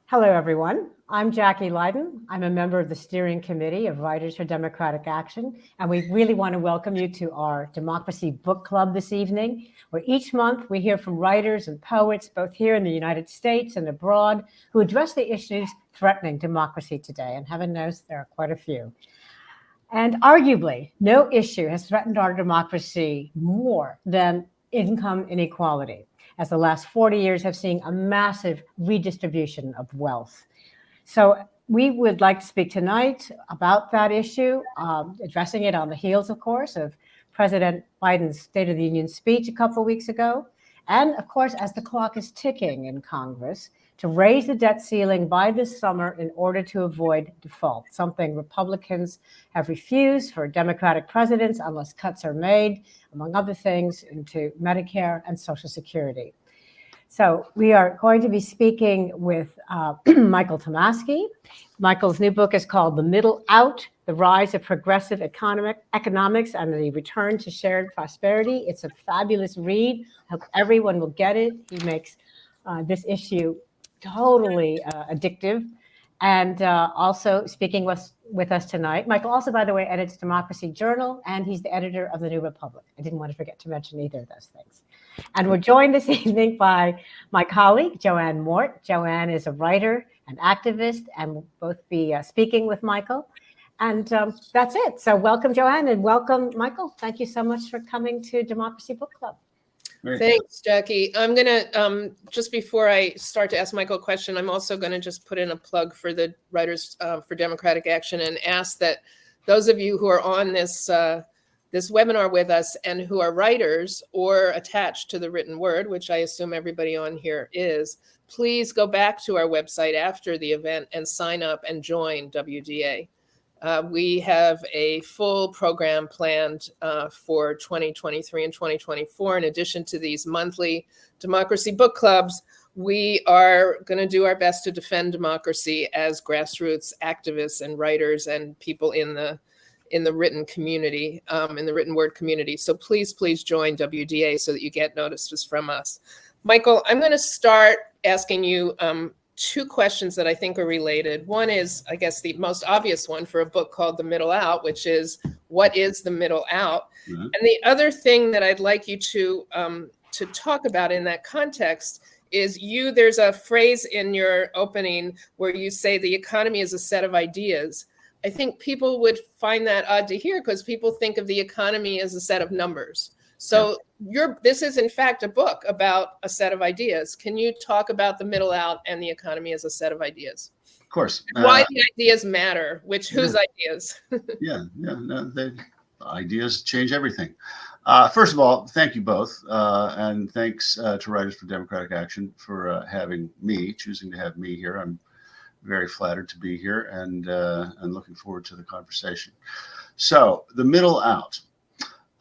Hello, everyone. I'm Jacki Lyden. I'm a member of the steering committee of Writers for Democratic Action, and we really want to welcome you to our Democracy Book Club this evening, where each month we hear from writers and poets, both here in the United States and abroad, who address the issues threatening democracy today. And heaven knows there are quite a few. And arguably, no issue has threatened our democracy more than income inequality, as the last 40 years have seen a massive redistribution of wealth. So we would like to speak tonight about that issue, addressing it on the heels, of course, of President Biden's State of the Union speech a couple of weeks ago. And of course, as the clock is ticking in Congress, to raise the debt ceiling by this summer in order to avoid default, something Republicans have refused for Democratic presidents unless cuts are made, among other things, into Medicare and Social Security. So we are going to be speaking with Michael Tomasky. Michael's new book is called The Middle Out, The Rise of Progressive Economics and the Return to Shared Prosperity. It's a fabulous read. I hope everyone will get it. He makes this issue totally addictive. And also speaking with us tonight, Michael also, by the way, edits Democracy Journal, and he's the editor of The New Republic. I didn't want to forget to mention either of those things. And we're joined this evening by my colleague, Joanne Mort. Joanne is a writer and activist, and we'll both be speaking with Michael. And that's it. So welcome, Joanne, and welcome, Michael. Thank you so much for coming to Democracy Book Club. Thanks, Jacki. I'm going to, just before I start to ask Michael a question, I'm also going to just put in a plug for the Writers for Democratic Action and ask that those of you who are on this this webinar with us and who are writers or attached to the written word, which I assume everybody on here is, please go back to our website after the event and sign up and join WDA. We have a full program planned for 2023 and 2024. In addition to these monthly democracy book clubs, we are going to do our best to defend democracy as grassroots activists and writers and people in the written community, in the written word community. So please join WDA so that you get notices from us. Michael, I'm going to start asking you two questions that I think are related. One is, I guess, the most obvious one for a book called The Middle Out, which is, what is the middle out? Mm-hmm. And the other thing that I'd like you to talk about in that context is there's a phrase in your opening where you say the economy is a set of ideas. I think people would find that odd to hear because people think of the economy as a set of numbers. So this is, in fact, a book about a set of ideas. Can you talk about the middle out and the economy as a set of ideas? Of course. Why the ideas matter, whose ideas? The ideas change everything. First of all, thank you both. And thanks to Writers for Democratic Action for choosing to have me here. I'm very flattered to be here and looking forward to the conversation. So the middle out.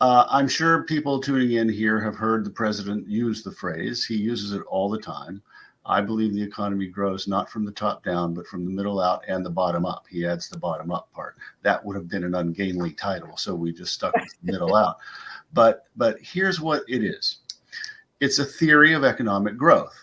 I'm sure people tuning in here have heard the president use the phrase. He uses it all the time. I believe the economy grows not from the top down, but from the middle out and the bottom up. He adds the bottom up part. That would have been an ungainly title, so we just stuck with the middle out. But here's what it is. It's a theory of economic growth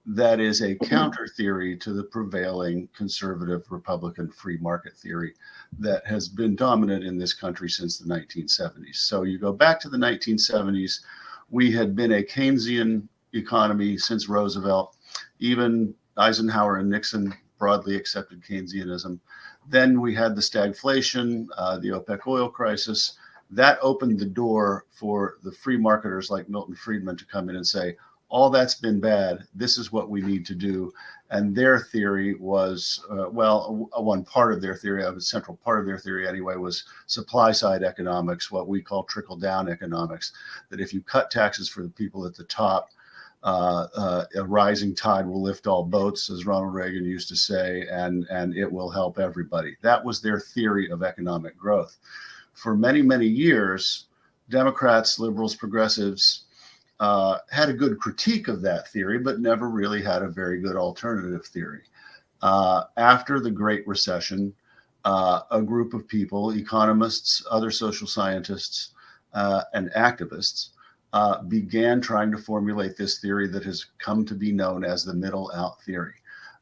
that is a counter theory to the prevailing conservative Republican free market theory that has been dominant in this country since the 1970s. So you go back to the 1970s, we had been a Keynesian economy since Roosevelt. Even Eisenhower and Nixon broadly accepted Keynesianism. Then we had the stagflation, the OPEC oil crisis. That opened the door for the free marketers like Milton Friedman to come in and say, all that's been bad. This is what we need to do. And their theory was, one part of their theory, a central part of their theory anyway, was supply side economics, what we call trickle down economics, that if you cut taxes for the people at the top, a rising tide will lift all boats, as Ronald Reagan used to say, and it will help everybody. That was their theory of economic growth. For many, many years, Democrats, liberals, progressives, had a good critique of that theory, but never really had a very good alternative theory. After the Great Recession, a group of people, economists, other social scientists, and activists, began trying to formulate this theory that has come to be known as the middle out theory.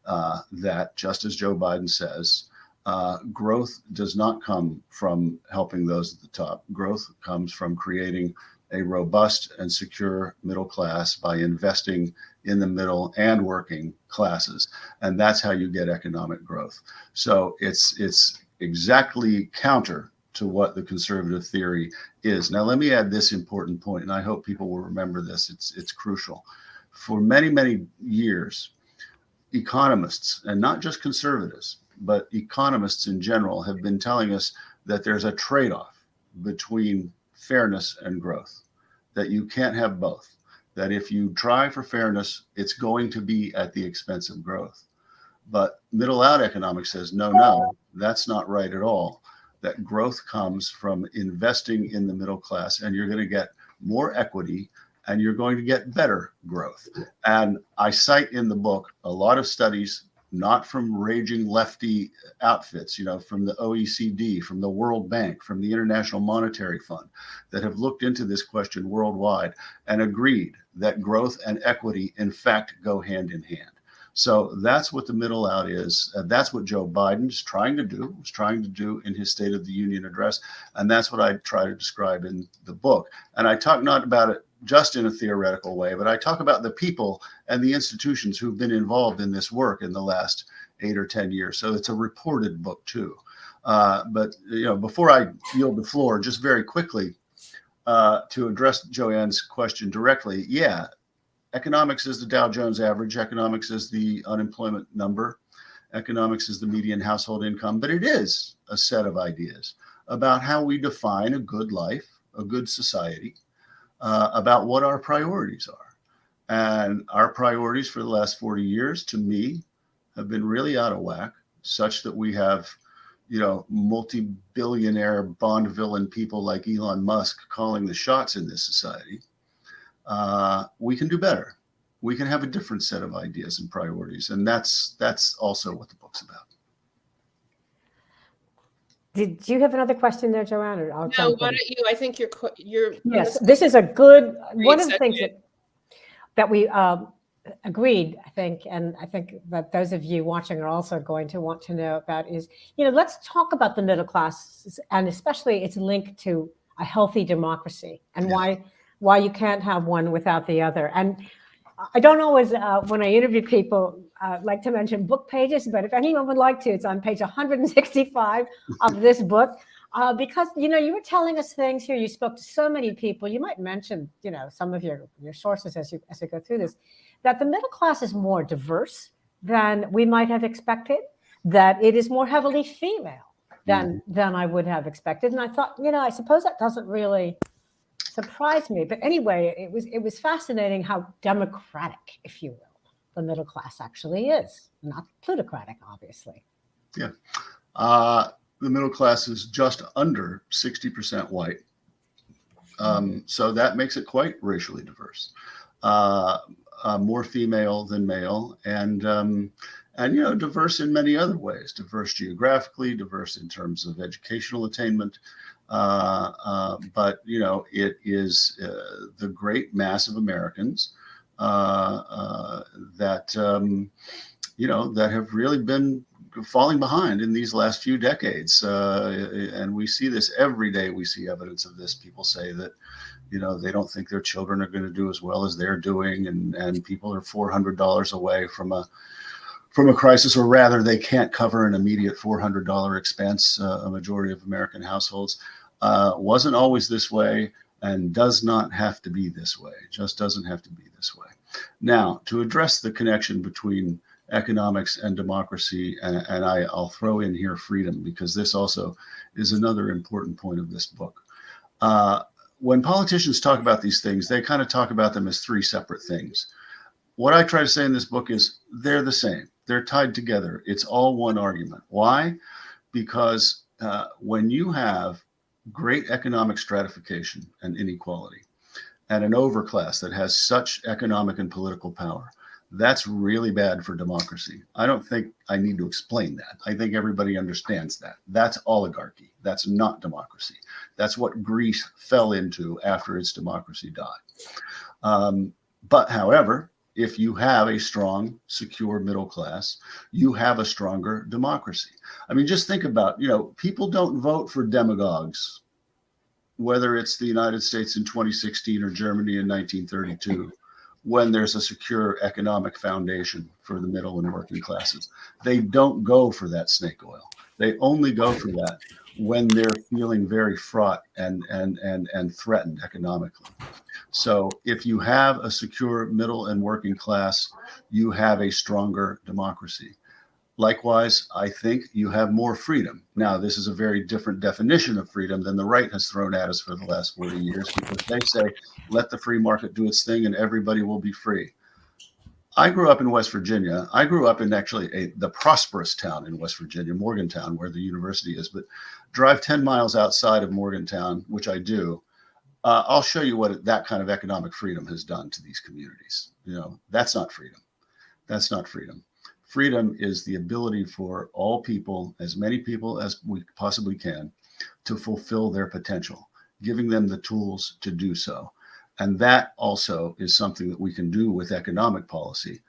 that, just as Joe Biden says, growth does not come from helping those at the top. Growth comes from creating a robust and secure middle class by investing in the middle and working classes. And that's how you get economic growth. So it's exactly counter to what the conservative theory is. Now, let me add this important point, and I hope people will remember this. It's crucial. For many, many years, economists, and not just conservatives, but economists in general, have been telling us that there's a trade-off between fairness and growth, that you can't have both, that if you try for fairness, it's going to be at the expense of growth. But middle out economics says, no, that's not right at all. That growth comes from investing in the middle class, and you're going to get more equity and you're going to get better growth. And I cite in the book a lot of studies, not from raging lefty outfits, from the OECD, from the World Bank, from the International Monetary Fund, that have looked into this question worldwide and agreed that growth and equity, in fact, go hand in hand. So that's what the middle out is. That's what Joe Biden is trying to do in his State of the Union address. And that's what I try to describe in the book. And I talk not about it just in a theoretical way, but I talk about the people and the institutions who've been involved in this work in the last 8 or 10 years. So it's a reported book too. But before I yield the floor, just very quickly to address Joanne's question directly, economics is the Dow Jones average. Economics is the unemployment number. Economics is the median household income. But it is a set of ideas about how we define a good life, a good society, about what our priorities are. And our priorities for the last 40 years, to me, have been really out of whack, such that we have, multi-billionaire Bond villain people like Elon Musk calling the shots in this society. We can do better. We can have a different set of ideas and priorities. And that's also what the book's about. Did you have another question there, Joanne? Or I'll No, why don't you? I think you're. Yes, this is a good one of the things that we agreed, I think, and I think that those of you watching are also going to want to know about is, let's talk about the middle class, and especially its link to a healthy democracy, and why you can't have one without the other. And I don't always, when I interview people, like to mention book pages, but if anyone would like to, it's on page 165 of this book. Because, you were telling us things here. You spoke to so many people. You might mention, some of your sources as you go through this, that the middle class is more diverse than we might have expected, that it is more heavily female than I would have expected. And I thought, I suppose that doesn't really surprise me. But anyway, it was fascinating how democratic, if you will, the middle class actually is. Not plutocratic, obviously. Yeah. The middle class is just under 60% white. So that makes it quite racially diverse. More female than male, and diverse in many other ways. Diverse geographically, diverse in terms of educational attainment. But it is the great mass of Americans that that have really been falling behind in these last few decades, and we see this every day. We see evidence of this. People say that they don't think their children are going to do as well as they're doing, and people are $400 away from a crisis, or rather, they can't cover an immediate $400 expense. A majority of American households wasn't always this way, and does not have to be this way. It just doesn't have to be this way. Now, to address the connection between economics and democracy, and I'll throw in here freedom, because this also is another important point of this book. When politicians talk about these things, they kind of talk about them as three separate things. What I try to say in this book is they're the same. They're tied together. It's all one argument. Why? Because when you have great economic stratification and inequality, and an overclass that has such economic and political power, that's really bad for democracy. I don't think I need to explain that. I think everybody understands that. That's oligarchy. That's not democracy. That's what Greece fell into after its democracy died. But however, if you have a strong, secure middle class, you have a stronger democracy. I mean, just think about, people don't vote for demagogues, whether it's the United States in 2016 or Germany in 1932, when there's a secure economic foundation for the middle and working classes. They don't go for that snake oil. They only go for that when they're feeling very fraught and threatened economically. So if you have a secure middle and working class, you have a stronger democracy. Likewise, I think you have more freedom. Now, this is a very different definition of freedom than the right has thrown at us for the last 40 years, because they say, let the free market do its thing and everybody will be free. I grew up in West Virginia. I grew up in actually the prosperous town in West Virginia, Morgantown, where the university is. But drive 10 miles outside of Morgantown, which I do, I'll show you what that kind of economic freedom has done to these communities. That's not freedom. That's not freedom. Freedom is the ability for all people, as many people as we possibly can, to fulfill their potential, giving them the tools to do so. And that also is something that we can do with economic policy.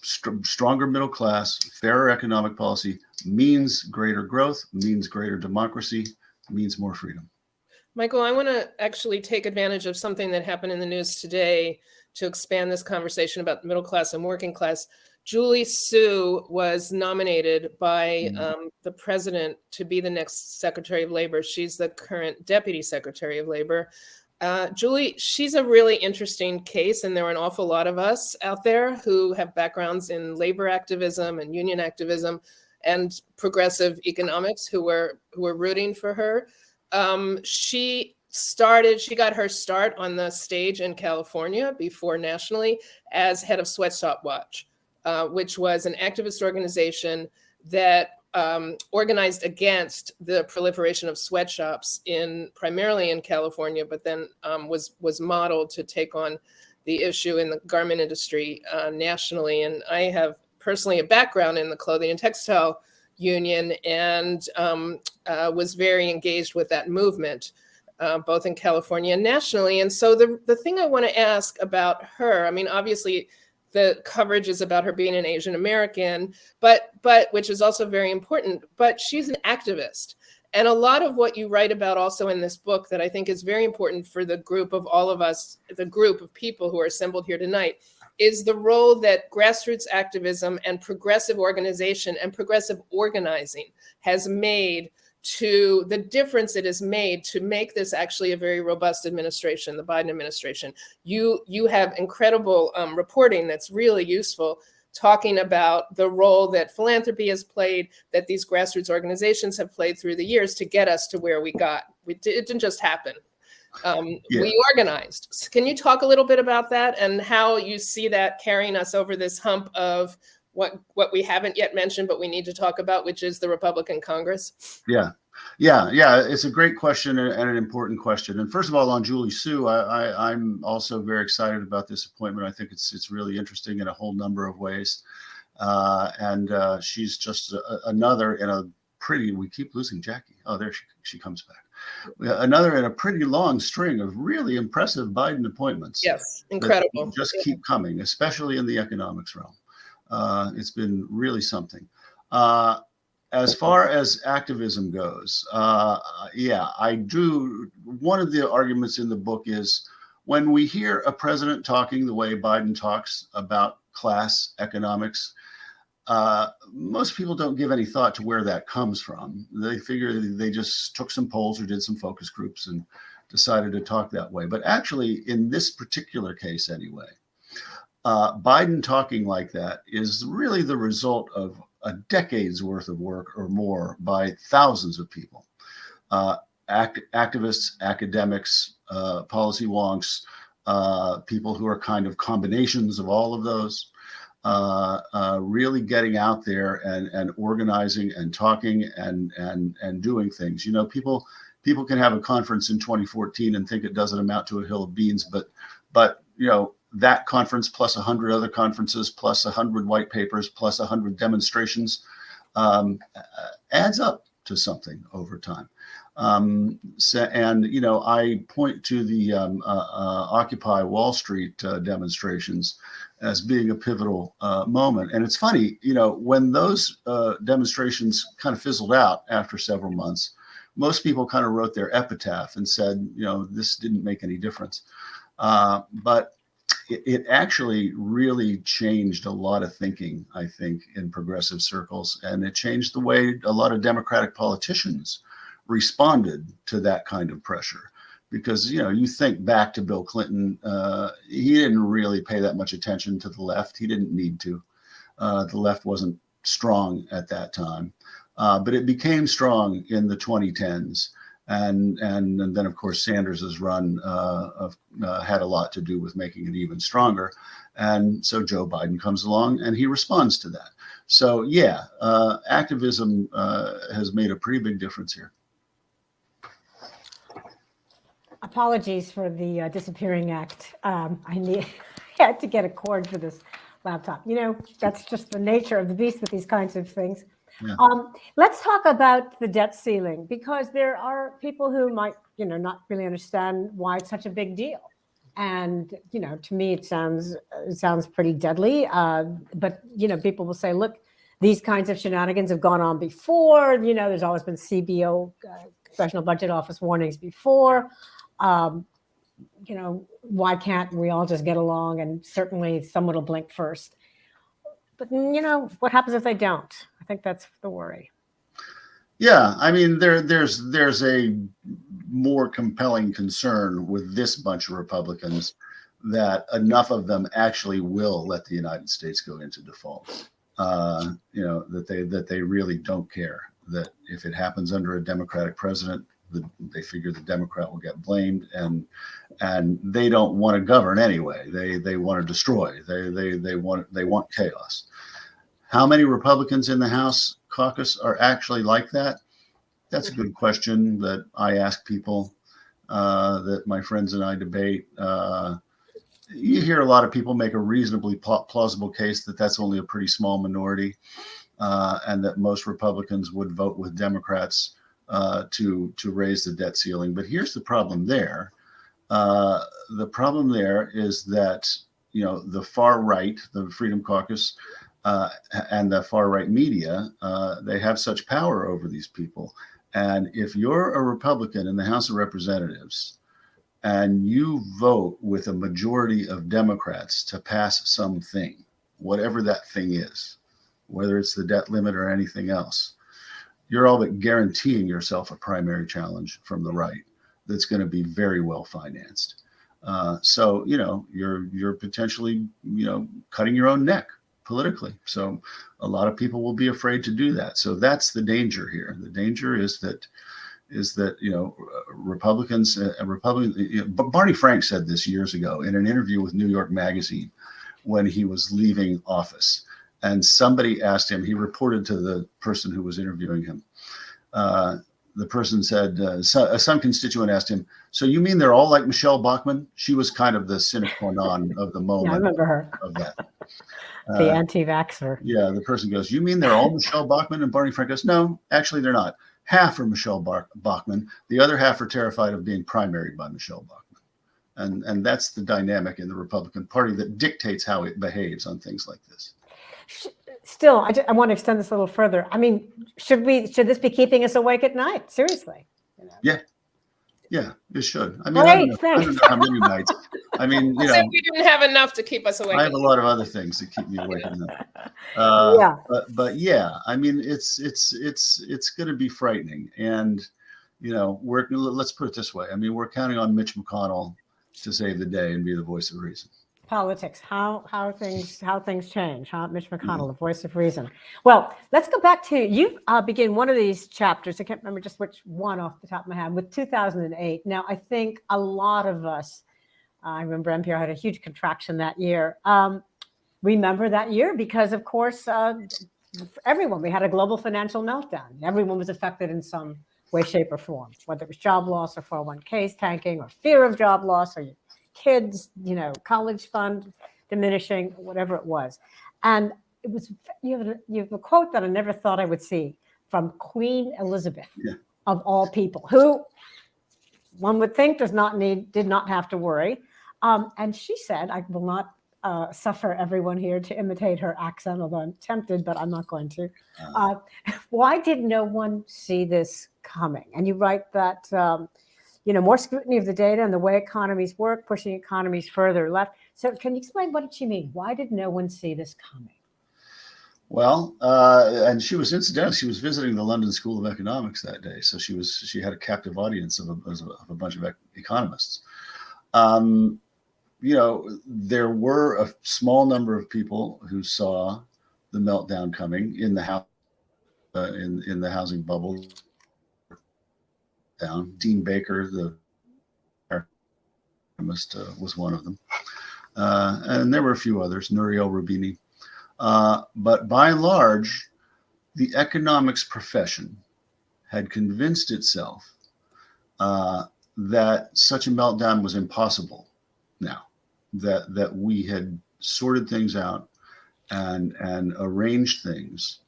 Stronger middle class, fairer economic policy means greater growth, means greater democracy, means more freedom. Michael, I want to actually take advantage of something that happened in the news today to expand this conversation about middle class and working class. Julie Su was nominated by the president to be the next Secretary of Labor. She's the current Deputy Secretary of Labor. Julie, she's a really interesting case, and there are an awful lot of us out there who have backgrounds in labor activism and union activism and progressive economics who were rooting for her. She got her start on the stage in California before nationally as head of Sweatshop Watch, which was an activist organization that organized against the proliferation of sweatshops primarily in California, but then was modeled to take on the issue in the garment industry nationally. And I have personally a background in the clothing and textile union and was very engaged with that movement, both in California and nationally. And so the thing I want to ask about her, I mean, obviously the coverage is about her being an Asian American, but which is also very important, but she's an activist. And a lot of what you write about also in this book that I think is very important for the group of all of us, the group of people who are assembled here tonight, is the role that grassroots activism and progressive organization and progressive organizing has made to the difference it has made to make this actually a very robust administration, the Biden administration. You have incredible reporting that's really useful, talking about the role that philanthropy has played, that these grassroots organizations have played through the years to get us to where we got. It didn't just happen. We organized. Can you talk a little bit about that and how you see that carrying us over this hump of what we haven't yet mentioned, but we need to talk about, which is the Republican Congress? Yeah. It's a great question and an important question. And first of all, on Julie Su, I'm also very excited about this appointment. I think it's really interesting in a whole number of ways. And she's just another in a pretty, we keep losing Jacki. Oh, there she comes back. Another in a pretty long string of really impressive Biden appointments. Yes, incredible. Just keep coming, especially in the economics realm. It's been really something. As far as activism goes, I do. One of the arguments in the book is when we hear a president talking the way Biden talks about class economics, most people don't give any thought to where that comes from. They figure they just took some polls or did some focus groups and decided to talk that way. But actually, in this particular case anyway, Biden talking like that is really the result of a decade's worth of work or more by thousands of people, activists, academics, policy wonks, people who are kind of combinations of all of those, really getting out there and organizing and talking and doing things. People can have a conference in 2014 and think it doesn't amount to a hill of beans, but that conference plus 100 other conferences plus 100 white papers plus 100 demonstrations adds up to something over time. And I point to the Occupy Wall Street demonstrations as being a pivotal moment. And it's funny, when those demonstrations kind of fizzled out after several months, most people kind of wrote their epitaph and said, this didn't make any difference. But it actually really changed a lot of thinking, I think, in progressive circles. And it changed the way a lot of Democratic politicians responded to that kind of pressure. Because, you think back to Bill Clinton, he didn't really pay that much attention to the left. He didn't need to. The left wasn't strong at that time. But it became strong in the 2010s. And then, of course, Sanders's run had a lot to do with making it even stronger. And so Joe Biden comes along and he responds to that. So, yeah, activism has made a pretty big difference here. Apologies for the disappearing act. I had to get a cord for this laptop. That's just the nature of the beast with these kinds of things. Yeah. Let's talk about the debt ceiling, because there are people who might, not really understand why it's such a big deal. And, to me, it sounds pretty deadly. But, people will say, look, these kinds of shenanigans have gone on before. There's always been CBO, Congressional Budget Office warnings before. Why can't we all just get along? And certainly someone will blink first. But, what happens if they don't? I think that's the worry. Yeah, I mean, there's a more compelling concern with this bunch of Republicans that enough of them actually will let the United States go into default. That they really don't care, that if it happens under a Democratic president, they figure the Democrat will get blamed, and they don't want to govern anyway. They want to destroy. They want chaos. How many Republicans in the House caucus are actually like that? That's a good question that I ask people, that my friends and I debate. You hear a lot of people make a reasonably plausible case that that's only a pretty small minority, and that most Republicans would vote with Democrats to raise the debt ceiling. But here's the problem there. The problem there is that, the far right, the Freedom Caucus, and the far right media, they have such power over these people. And if you're a Republican in the House of Representatives and you vote with a majority of Democrats to pass something, whatever that thing is, whether it's the debt limit or anything else, you're all but guaranteeing yourself a primary challenge from the right that's going to be very well financed. So, you're potentially, cutting your own neck politically. So a lot of people will be afraid to do that. So that's the danger here. The danger is that Republicans, Barney Frank said this years ago in an interview with New York Magazine when he was leaving office. And somebody asked him, he reported to the person who was interviewing him. The person said, some constituent asked him, so you mean they're all like Michelle Bachmann? She was kind of the sine qua non of the moment. Yeah, I remember her. Of that. The anti-vaxxer. Yeah, the person goes, you mean they're all Michelle Bachmann? And Barney Frank goes, no, actually they're not. Half are Michelle Bachmann. The other half are terrified of being primaried by Michelle Bachmann. And that's the dynamic in the Republican Party that dictates how it behaves on things like this. Still, I want to extend this a little further. I mean, should this be keeping us awake at night? Seriously. Yeah, it should. I mean, Great, I don't know how many nights. I mean, As if we didn't have enough to keep us awake. I have a lot of other things that keep me awake at night. Yeah. But yeah, I mean, it's going to be frightening, and let's put it this way. I mean, we're counting on Mitch McConnell to save the day and be the voice of reason. Politics, how things change, huh? Mitch McConnell, the voice of reason. Well, let's go back to, you begin one of these chapters, I can't remember just which one off the top of my head, with 2008. Now, I think a lot of us, I remember NPR had a huge contraction that year, remember that year because, of course, we had a global financial meltdown. Everyone was affected in some way, shape, or form, whether it was job loss or 401ks tanking or fear of job loss or kids, college fund diminishing, whatever it was. And you have a quote that I never thought I would see from Queen Elizabeth. Yeah. of all people, who one would think did not have to worry. And she said, I will not suffer everyone here to imitate her accent, although I'm tempted, but I'm not going to. Why did no one see this coming? And you write that, more scrutiny of the data and the way economies work, pushing economies further left. So can you explain, what did she mean? Why did no one see this coming? Well, and she was visiting the London School of Economics that day, so she had a captive audience of a bunch of economists. There were a small number of people who saw the meltdown coming in the house, in the housing bubble. Down, Dean Baker, the economist, was one of them, and there were a few others, Nouriel Roubini. But by and large, the economics profession had convinced itself that such a meltdown was impossible now, that we had sorted things out and arranged things,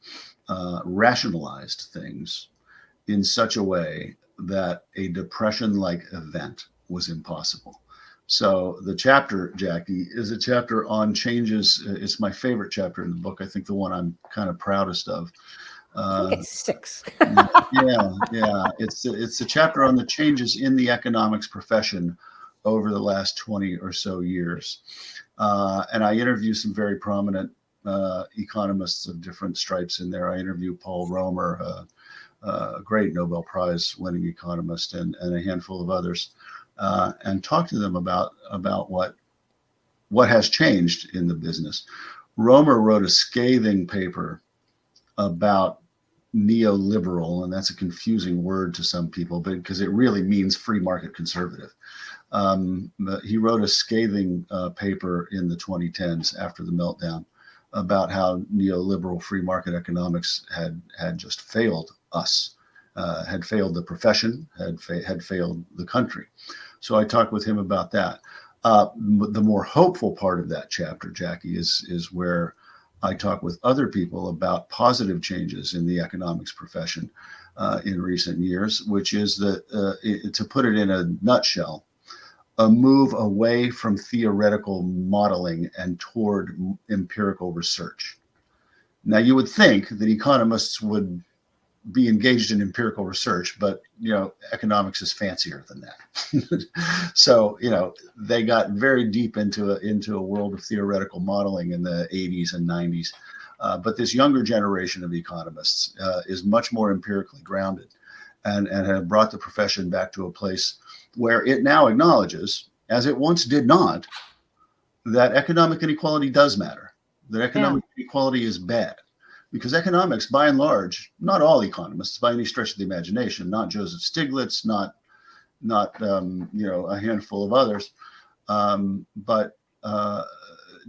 rationalized things in such a way that a depression-like event was impossible. So the chapter, Jacki, is a chapter on changes. It's my favorite chapter in the book. I think the one I'm kind of proudest of. I think it's 6. Yeah. It's a chapter on the changes in the economics profession over the last 20 or so years. And I interview some very prominent economists of different stripes in there. I interview Paul Romer, a great Nobel Prize winning economist, and a handful of others. And talk to them about what has changed in the business. Romer wrote a scathing paper about neoliberal, and that's a confusing word to some people, because it really means free market conservative. He wrote a scathing paper in the 2010s after the meltdown about how neoliberal free market economics had just failed us, had failed the profession, had failed the country. So I talked with him about that. The more hopeful part of that chapter, Jacki, is where I talk with other people about positive changes in the economics profession in recent years, which is that, to put it in a nutshell, a move away from theoretical modeling and toward empirical research. Now, you would think that economists would be engaged in empirical research, but economics is fancier than that. So they got very deep into a world of theoretical modeling in the 80s and 90s. But this younger generation of economists is much more empirically grounded, and have brought the profession back to a place where it now acknowledges, as it once did not, that economic inequality does matter, that economic inequality is bad. Because economics, by and large, not all economists by any stretch of the imagination, not Joseph Stiglitz, not a handful of others, but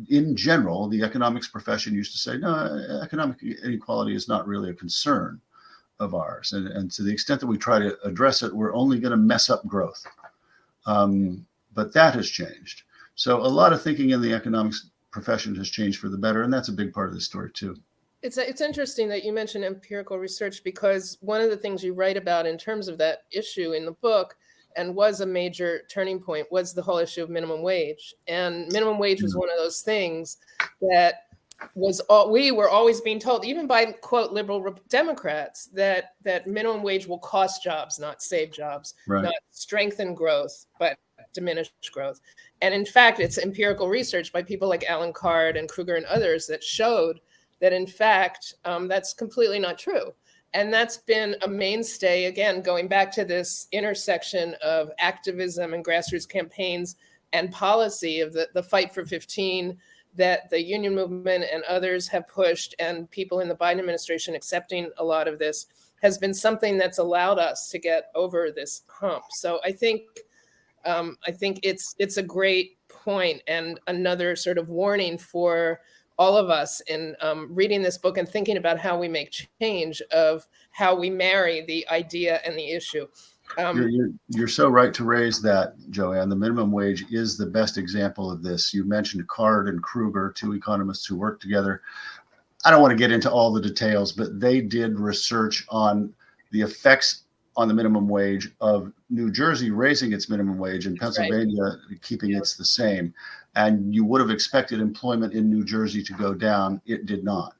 in general, the economics profession used to say, no, economic inequality is not really a concern of ours, and to the extent that we try to address it, we're only going to mess up growth. But that has changed. So a lot of thinking in the economics profession has changed for the better, and that's a big part of the story too. It's interesting that you mentioned empirical research, because one of the things you write about in terms of that issue in the book, and was a major turning point, was the whole issue of minimum wage. And minimum wage was one of those things that we were always being told, even by, quote, liberal Democrats, that minimum wage will cost jobs, not save jobs, not strengthen growth, but diminish growth. And in fact, it's empirical research by people like Alan Card and Kruger and others that showed that, in fact, that's completely not true. And that's been a mainstay, again, going back to this intersection of activism and grassroots campaigns and policy of the fight for 15 that the union movement and others have pushed, and people in the Biden administration accepting a lot of this, has been something that's allowed us to get over this hump. So I think it's a great point, and another sort of warning for all of us in reading this book and thinking about how we make change, of how we marry the idea and the issue. You're so right to raise that, Joanne. The minimum wage is the best example of this. You mentioned Card and Kruger, two economists who worked together. I don't want to get into all the details, but they did research on the effects on the minimum wage, of New Jersey raising its minimum wage and That's right. Pennsylvania keeping Yeah. its the same. And you would have expected employment in New Jersey to go down. It did not.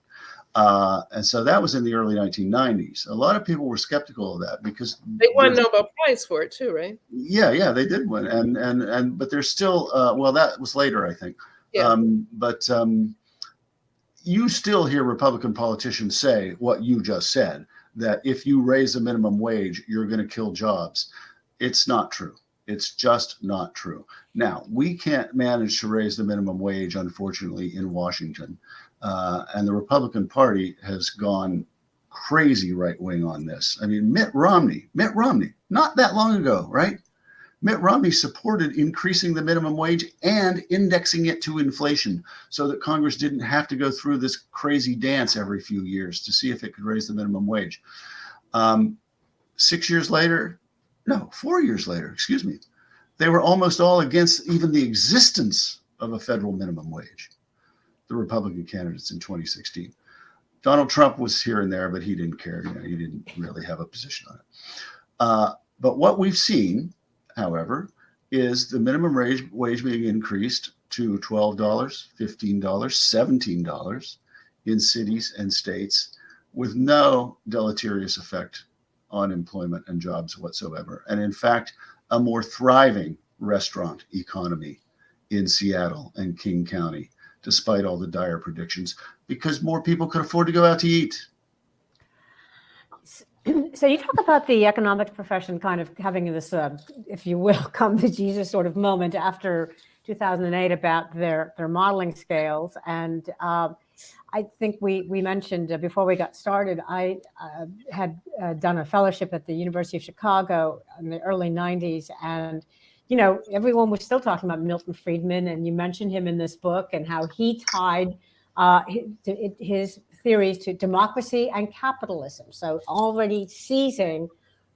And so that was in the early 1990s. A lot of people were skeptical of that because They won a Nobel Prize for it too, right? yeah, they did win. But there's still, well, that was later, I think. Yeah. You still hear Republican politicians say what you just said, that if you raise the minimum wage, you're going to kill jobs. It's not true. It's just not true. Now, we can't manage to raise the minimum wage, unfortunately, in Washington. And the Republican Party has gone crazy right wing on this. I mean, Mitt Romney, not that long ago, right? Mitt Romney supported increasing the minimum wage and indexing it to inflation so that Congress didn't have to go through this crazy dance every few years to see if it could raise the minimum wage. 4 years later, excuse me, they were almost all against even the existence of a federal minimum wage, the Republican candidates in 2016. Donald Trump was here and there, but he didn't care. He didn't really have a position on it. But what we've seen, however, is the minimum wage being increased to $12, $15, $17 in cities and states with no deleterious effect on employment and jobs whatsoever. And in fact, a more thriving restaurant economy in Seattle and King County, despite all the dire predictions, because more people could afford to go out to eat. So you talk about the economics profession kind of having this, if you will, come to Jesus sort of moment after 2008 about their modeling scales. And I think we mentioned before we got started, I had done a fellowship at the University of Chicago in the early 90s. And, everyone was still talking about Milton Friedman. And you mentioned him in this book and how he tied his theories to democracy and capitalism. So already seizing,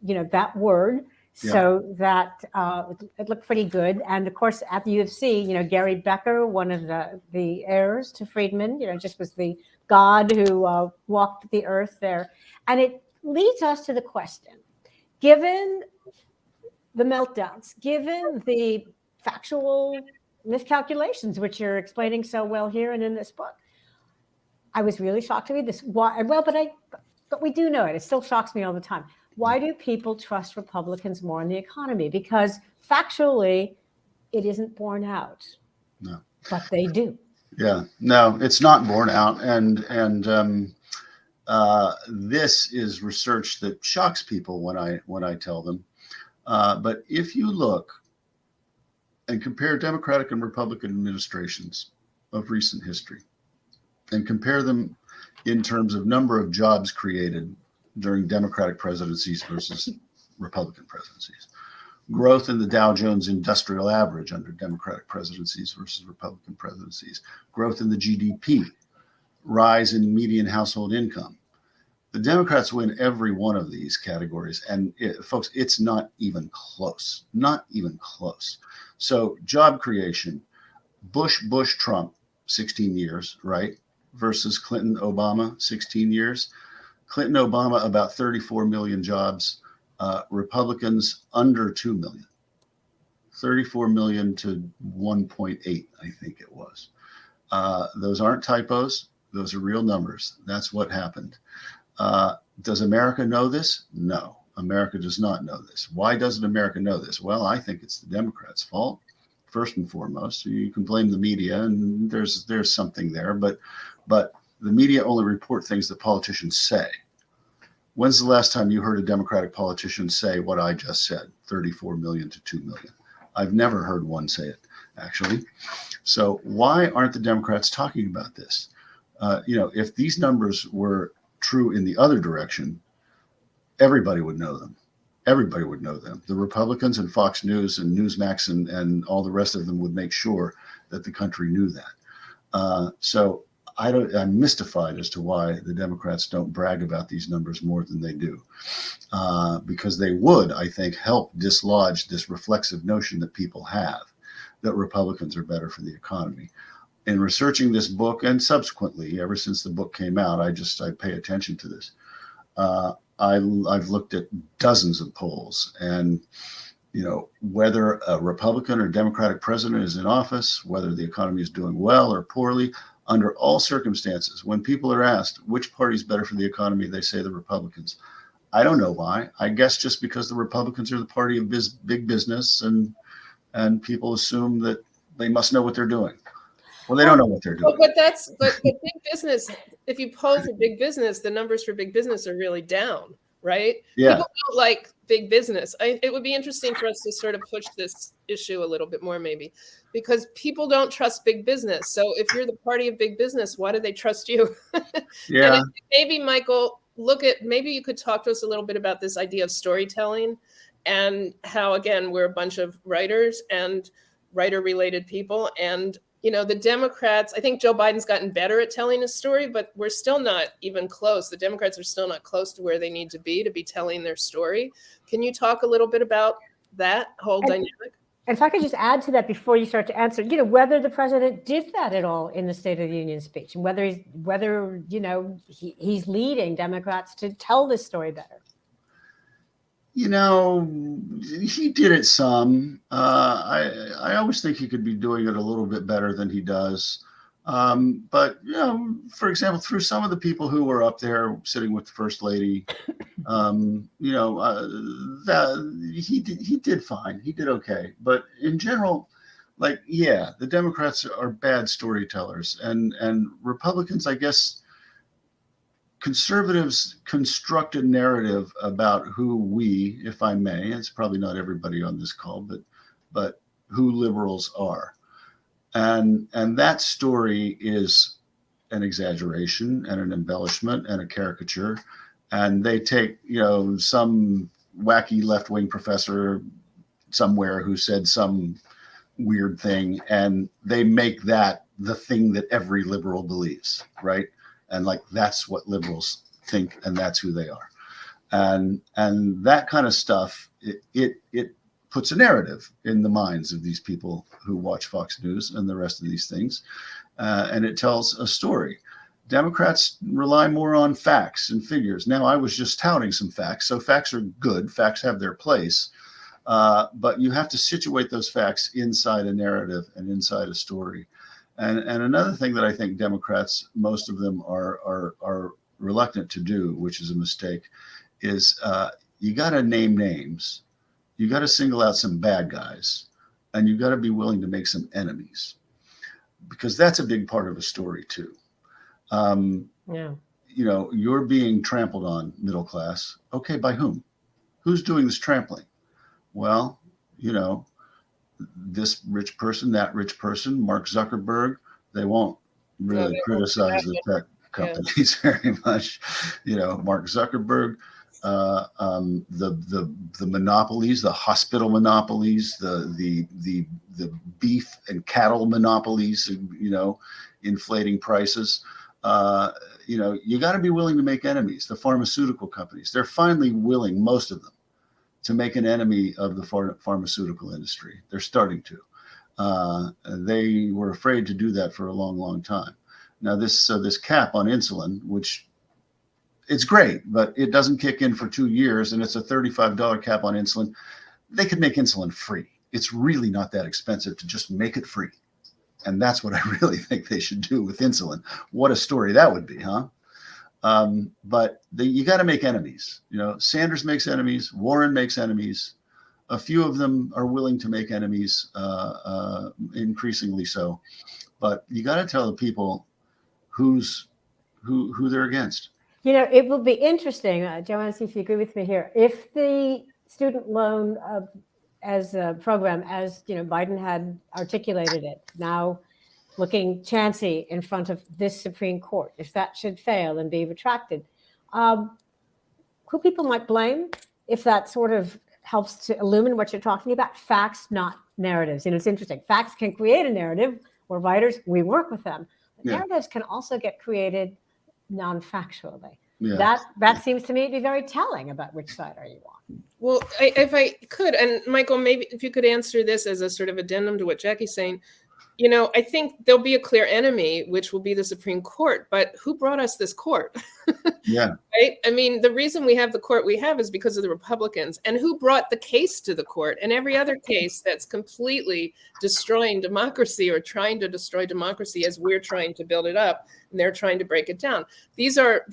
that word, so that it looked pretty good. And of course, at the U of C, Gary Becker, one of the heirs to Friedman, just was the god who walked the earth there. And it leads us to the question, given the meltdowns, given the factual miscalculations, which you're explaining so well here and in this book, I was really shocked to read this. Why? Well, but we do know it. It still shocks me all the time. Why do people trust Republicans more in the economy? Because factually, it isn't borne out. No, but they do. Yeah, no, it's not borne out, and this is research that shocks people when I tell them. But if you look and compare Democratic and Republican administrations of recent history, and compare them in terms of number of jobs created during Democratic presidencies versus Republican presidencies, growth in the Dow Jones Industrial Average under Democratic presidencies versus Republican presidencies, growth in the GDP, rise in median household income. The Democrats win every one of these categories. And folks, it's not even close, not even close. So job creation, Bush, Trump, 16 years, right? Versus Clinton, Obama, 16 years. Clinton, Obama, about 34 million jobs. Republicans, under 2 million. 34 million to 1.8, I think it was. Those aren't typos. Those are real numbers. That's what happened. Does America know this? No, America does not know this. Why doesn't America know this? Well, I think it's the Democrats' fault, first and foremost. You can blame the media, and there's something there, but the media only report things that politicians say. When's the last time you heard a Democratic politician say what I just said, 34 million to 2 million? I've never heard one say it, actually. So why aren't the Democrats talking about this? If these numbers were true in the other direction, everybody would know them. Everybody would know them. The Republicans and Fox News and Newsmax and all the rest of them would make sure that the country knew that. So I'm mystified as to why the Democrats don't brag about these numbers more than they do, because they would, I think, help dislodge this reflexive notion that people have that Republicans are better for the economy. In researching this book and subsequently, ever since the book came out, I pay attention to this. I've looked at dozens of polls, and whether a Republican or Democratic president is in office, whether the economy is doing well or poorly, under all circumstances, when people are asked which party is better for the economy, they say the Republicans. I don't know why. I guess just because the Republicans are the party of big business, and people assume that they must know what they're doing. Well, they don't know what they're doing. But big business. If you poll for big business, the numbers for big business are really down, right? Yeah. People don't like big business. It would be interesting for us to sort of push this issue a little bit more, maybe, because people don't trust big business. So if you're the party of big business, why do they trust you? Yeah. And maybe, Michael, maybe you could talk to us a little bit about this idea of storytelling and how, again, we're a bunch of writers and writer-related people. And, the Democrats, I think Joe Biden's gotten better at telling a story, but we're still not even close. The Democrats are still not close to where they need to be telling their story. Can you talk a little bit about that whole dynamic? And if I could just add to that before you start to answer, whether the president did that at all in the State of the Union speech, and whether he's leading Democrats to tell this story better. He did it some. I always think he could be doing it a little bit better than he does. But for example, through some of the people who were up there sitting with the First Lady, he did fine. He did okay. But in general, the Democrats are bad storytellers, and Republicans, I guess. Conservatives construct a narrative about who we, if I may, it's probably not everybody on this call, but who liberals are. And that story is an exaggeration and an embellishment and a caricature. And they take, some wacky left-wing professor somewhere who said some weird thing, and they make that the thing that every liberal believes, right? And that's what liberals think, and that's who they are. And that kind of stuff, it puts a narrative in the minds of these people who watch Fox News and the rest of these things. And it tells a story. Democrats rely more on facts and figures. Now, I was just touting some facts. So facts are good. Facts have their place. But you have to situate those facts inside a narrative and inside a story. And another thing that I think Democrats, most of them are reluctant to do, which is a mistake, is you got to name names, you got to single out some bad guys, and you got to be willing to make some enemies, because that's a big part of a story too. You're being trampled on, middle class. Okay, by whom? Who's doing this trampling? Well, this rich person, that rich person, Mark Zuckerberg, they won't really criticize the tech companies very much. Mark Zuckerberg, the monopolies, the hospital monopolies, the beef and cattle monopolies, inflating prices. You got to be willing to make enemies. The pharmaceutical companies, they're finally willing, most of them, to make an enemy of the pharmaceutical industry. They're starting to. They were afraid to do that for a long, long time. Now, this cap on insulin, which it's great, but it doesn't kick in for 2 years, and it's a $35 cap on insulin. They could make insulin free. It's really not that expensive to just make it free. And that's what I really think they should do with insulin. What a story that would be, huh? But you got to make enemies. Sanders makes enemies. Warren makes enemies. A few of them are willing to make enemies, increasingly so. But you got to tell the people who they're against. It will be interesting. Joanne, see if you agree with me here. If the student loan as a program, as Biden had articulated it, now looking chancy in front of this Supreme Court, if that should fail and be retracted, who people might blame if that sort of helps to illumine what you're talking about? Facts, not narratives. It's interesting. Facts can create a narrative. We're writers, we work with them. But narratives can also get created non-factually. Yeah. That seems to me to be very telling about which side are you on. Well, if I could, and Michael, maybe if you could answer this as a sort of addendum to what Jacki's saying, I think there'll be a clear enemy, which will be the Supreme Court. But who brought us this court? Yeah. Right? I mean, the reason we have the court we have is because of the Republicans. And who brought the case to the court? And every other case that's completely destroying democracy or trying to destroy democracy as we're trying to build it up, and they're trying to break it down. These are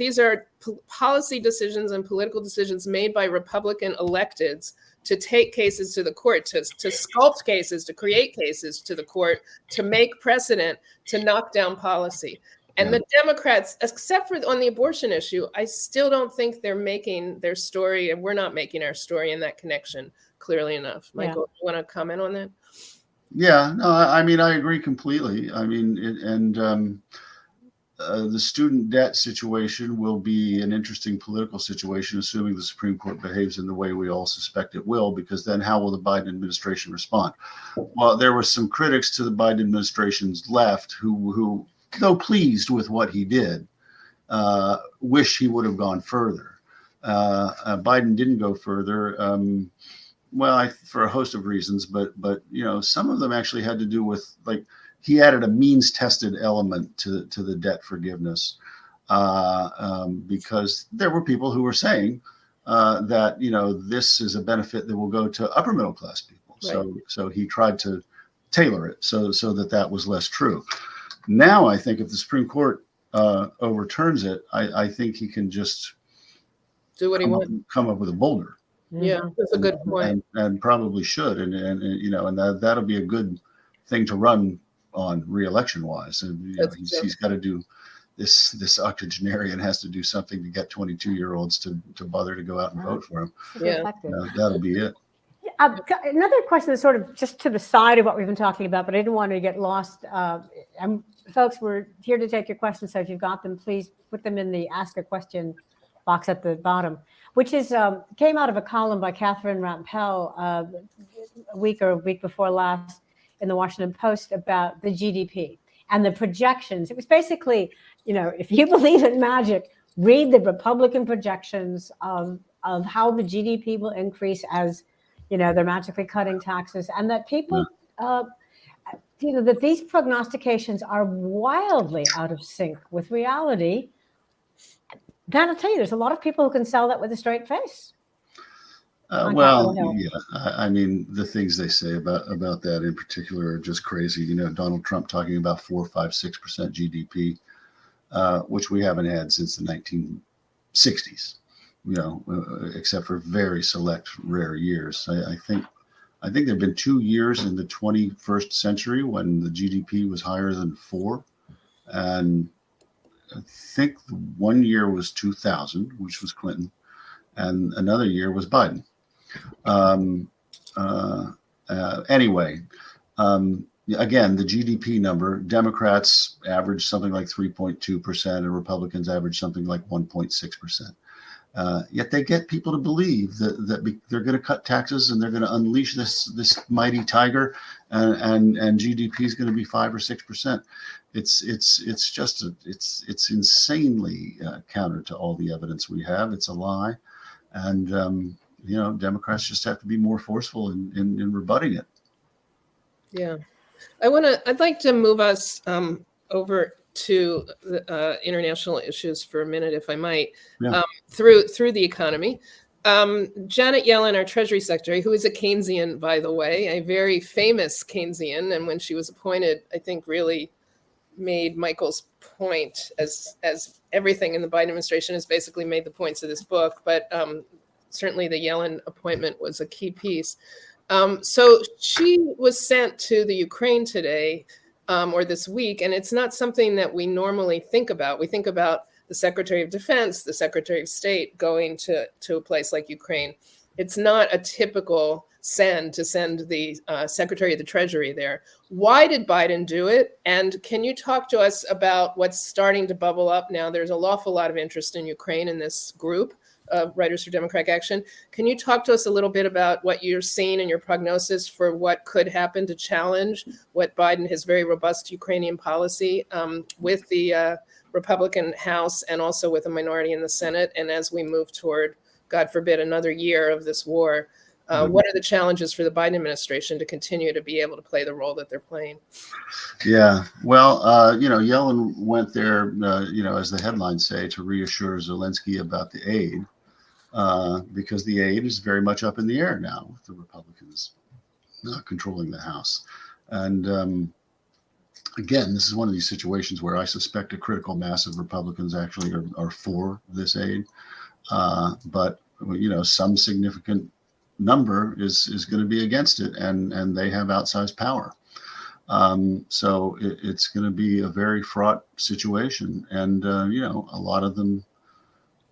policy decisions and political decisions made by Republican electeds to take cases to the court, to sculpt cases, to create cases to the court, to make precedent, to knock down policy. And the Democrats, except for on the abortion issue, I still don't think they're making their story, and we're not making our story in that connection clearly enough. Michael, you want to comment on that? Yeah, no, I mean, I agree completely. I mean, the student debt situation will be an interesting political situation, assuming the Supreme Court behaves in the way we all suspect it will, because then how will the Biden administration respond? Well, there were some critics to the Biden administration's left who though pleased with what he did, wish he would have gone further. Biden didn't go further. For a host of reasons, but some of them actually had to do with, like, he added a means-tested element to the debt forgiveness because there were people who were saying that this is a benefit that will go to upper middle class people. Right. So he tried to tailor it so that was less true. Now I think if the Supreme Court overturns it, I think he can just do what he wants. Come up with a boulder. Yeah, that's a good point. And probably should, and that'll be a good thing to run on re-election wise. And he's got to do this octogenarian has to do something to get 22-year-olds to bother to go out and vote for him. Yeah, that'll be it. Another question is sort of just to the side of what we've been talking about, but I didn't want to get lost. Folks, we're here to take your questions, so if you've got them, please put them in the Ask a Question box at the bottom, which is came out of a column by Catherine Rampell a week before last in the Washington Post about the GDP and the projections. It was basically, if you believe in magic, read the Republican projections of how the GDP will increase as they're magically cutting taxes, and that people, that these prognostications are wildly out of sync with reality. Then I'll tell you, there's a lot of people who can sell that with a straight face. I mean, the things they say about that in particular are just crazy. Donald Trump talking about 4, 5, 6% GDP, which we haven't had since the 1960s. Except for very select rare years. I think there have been 2 years in the 21st century when the GDP was higher than 4, and I think 1 year was 2000, which was Clinton, and another year was Biden. Anyway, again, the GDP number, Democrats average something like 3.2%, and Republicans average something like 1.6%. Yet they get people to believe that they're going to cut taxes and they're going to unleash this mighty tiger, and GDP is going to be 5 or 6%. It's just it's insanely counter to all the evidence we have. It's a lie, and Democrats just have to be more forceful in rebutting it. Yeah, I'd like to move us over to the, international issues for a minute, if I might, through the economy. Janet Yellen, our Treasury Secretary, who is a Keynesian, by the way, a very famous Keynesian, and when she was appointed, I think really made Michael's point, as everything in the Biden administration has basically made the points of this book, but certainly the Yellen appointment was a key piece. So she was sent to the Ukraine today, or this week, and it's not something that we normally think about. We think about the Secretary of Defense, the Secretary of State going to a place like Ukraine. It's not a typical send the Secretary of the Treasury there. Why did Biden do it? And can you talk to us about what's starting to bubble up now? There's an awful lot of interest in Ukraine in this group of Writers for Democratic Action. Can you talk to us a little bit about what you're seeing and your prognosis for what could happen to challenge what Biden, his very robust Ukrainian policy with the Republican House and also with a minority in the Senate? And as we move toward, God forbid, another year of this war, What are the challenges for the Biden administration to continue to be able to play the role that they're playing? Yeah, well, Yellen went there, as the headlines say, to reassure Zelensky about the aid, because the aid is very much up in the air now with the Republicans controlling the House. And again, this is one of these situations where I suspect a critical mass of Republicans actually are for this aid, but some significant number is going to be against it, and they have outsized power. So it's going to be a very fraught situation. And, a lot of them,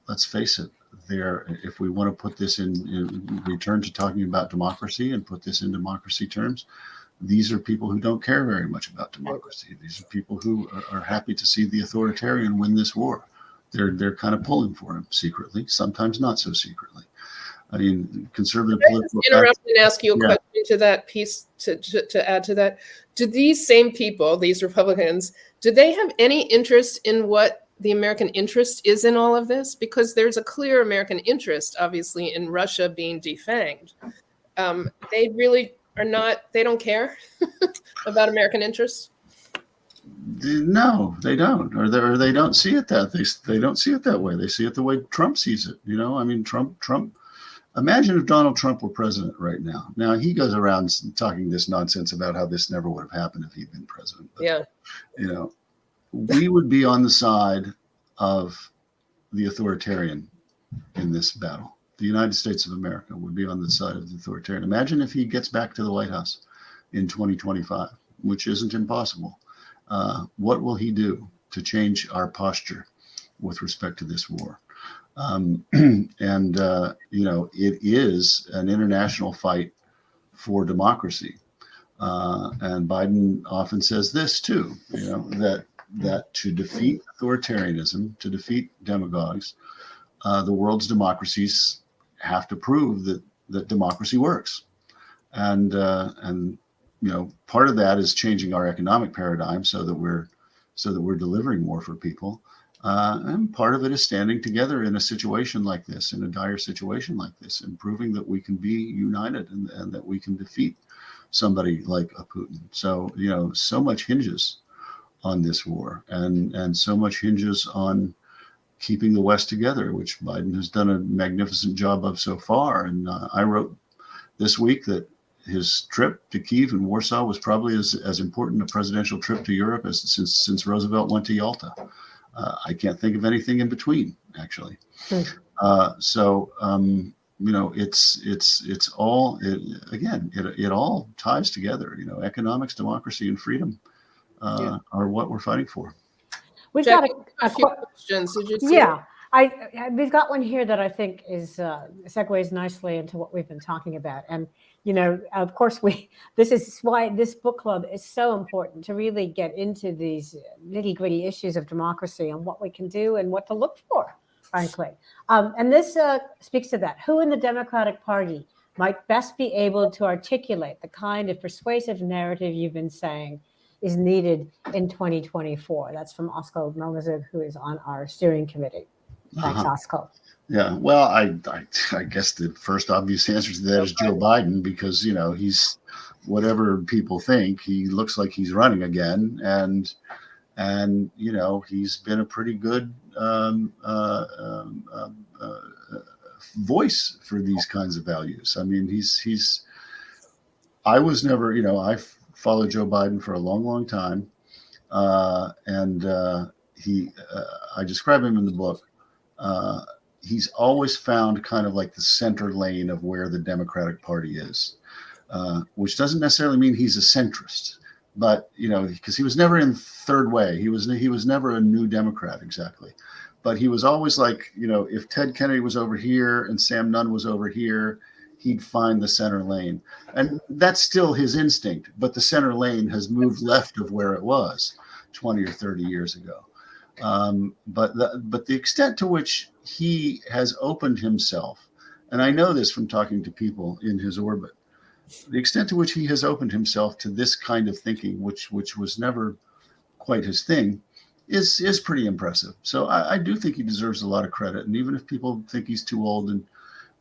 let's face it, if we want to put this in return to talking about democracy and put this in democracy terms, these are people who don't care very much about democracy. These are people who are happy to see the authoritarian win this war. They're kind of pulling for him secretly, sometimes not so secretly. I mean, conservative political. Interrupt and ask you a question to that piece to add to that. Do these same people, these Republicans, do they have any interest in what the American interest is in all of this? Because there's a clear American interest, obviously, in Russia being defanged. They really are not. They don't care about American interests. No, they don't, or they don't see it they don't see it that way. They see it the way Trump sees it. I mean, Trump. Imagine if Donald Trump were president right now. Now he goes around talking this nonsense about how this never would have happened if he'd been president. But, we would be on the side of the authoritarian in this battle. The United States of America would be on the side of the authoritarian. Imagine if he gets back to the White House in 2025, which isn't impossible. What will he do to change our posture with respect to this war? It is an international fight for democracy. And Biden often says this too, that to defeat authoritarianism, to defeat demagogues, the world's democracies have to prove that democracy works. And part of that is changing our economic paradigm so that we're delivering more for people. And part of it is standing together in a situation like this, in a dire situation like this, and proving that we can be united and that we can defeat somebody like a Putin. So, so much hinges on this war, and so much hinges on keeping the West together, which Biden has done a magnificent job of so far. And I wrote this week that his trip to Kyiv and Warsaw was probably as important a presidential trip to Europe as since Roosevelt went to Yalta. I can't think of anything in between, actually. It's all, it all ties together. Economics, democracy, and freedom are what we're fighting for. We've Jacki, got a few questions. Did you see? Yeah, we've got one here that I think is segues nicely into what we've been talking about. And of course, this is why this book club is so important, to really get into these nitty-gritty issues of democracy and what we can do and what to look for, frankly. And this speaks to that. Who in the Democratic Party might best be able to articulate the kind of persuasive narrative you've been saying is needed in 2024? That's from Oskar Melmazug, who is on our steering committee. Thanks, Oskar. Yeah, well, I guess the first obvious answer to that is Joe Biden, because he's, whatever people think, he looks like he's running again, and he's been a pretty good voice for these kinds of values. I mean, I was never, I followed Joe Biden for a long time, and I describe him in the book. He's always found kind of like the center lane of where the Democratic Party is, which doesn't necessarily mean he's a centrist, but because he was never in third way. He was never a new Democrat exactly, but he was always like, if Ted Kennedy was over here and Sam Nunn was over here, he'd find the center lane, and that's still his instinct. But the center lane has moved left of where it was 20 or 30 years ago. But the extent to which he has opened himself, and I know this from talking to people in his orbit, the extent to which he has opened himself to this kind of thinking, which was never quite his thing, is pretty impressive. So I do think he deserves a lot of credit. And even if people think he's too old and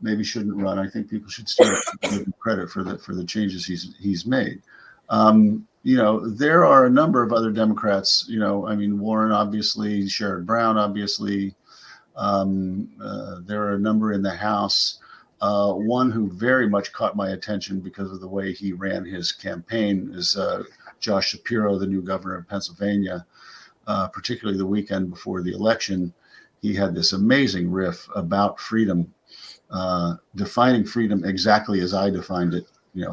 maybe shouldn't run. I think people should still give him credit for the changes he's made. There are a number of other Democrats. I mean, Warren, obviously, Sherrod Brown, obviously. There are a number in the House. One who very much caught my attention because of the way he ran his campaign is Josh Shapiro, the new governor of Pennsylvania. Particularly the weekend before the election, he had this amazing riff about freedom, defining freedom exactly as I defined it,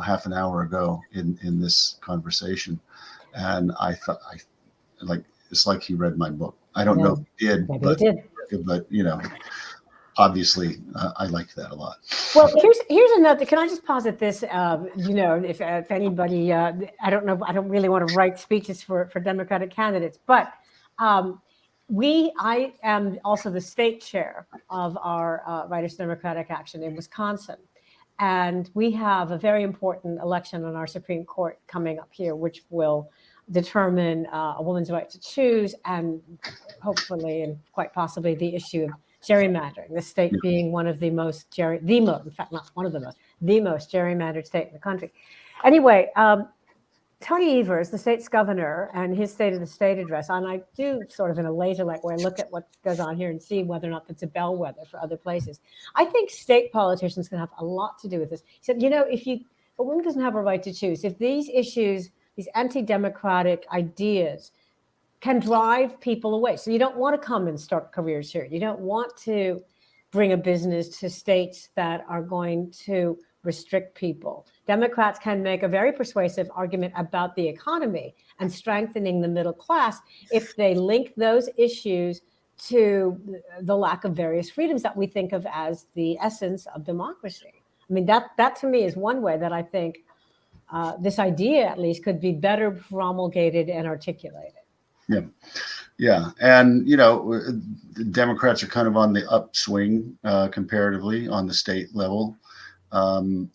half an hour ago in this conversation. And I thought, it's like he read my book. I don't know if he did, Maybe he did. but obviously, I liked that a lot. Well, here's another. Can I just posit this? If anybody, I don't know, I don't really want to write speeches for Democratic candidates, but I am also the state chair of our Writers Democratic Action in Wisconsin, and we have a very important election on our Supreme Court coming up here, which will determine a woman's right to choose, and hopefully and quite possibly the issue of gerrymandering, the state being one of the most, in fact, not one of the most gerrymandered state in the country. Anyway, Tony Evers, the state's governor, and his State of the State address, and I do sort of in a laser-like way look at what goes on here and see whether or not it's a bellwether for other places. I think state politicians can have a lot to do with this. He said, if a woman doesn't have a right to choose, if these issues, these anti-democratic ideas can drive people away. So you don't want to come and start careers here. You don't want to bring a business to states that are going to restrict people. Democrats can make a very persuasive argument about the economy and strengthening the middle class if they link those issues to the lack of various freedoms that we think of as the essence of democracy. I mean, that to me is one way that I think this idea, at least, could be better promulgated and articulated. Yeah. And, the Democrats are kind of on the upswing comparatively on the state level. Evers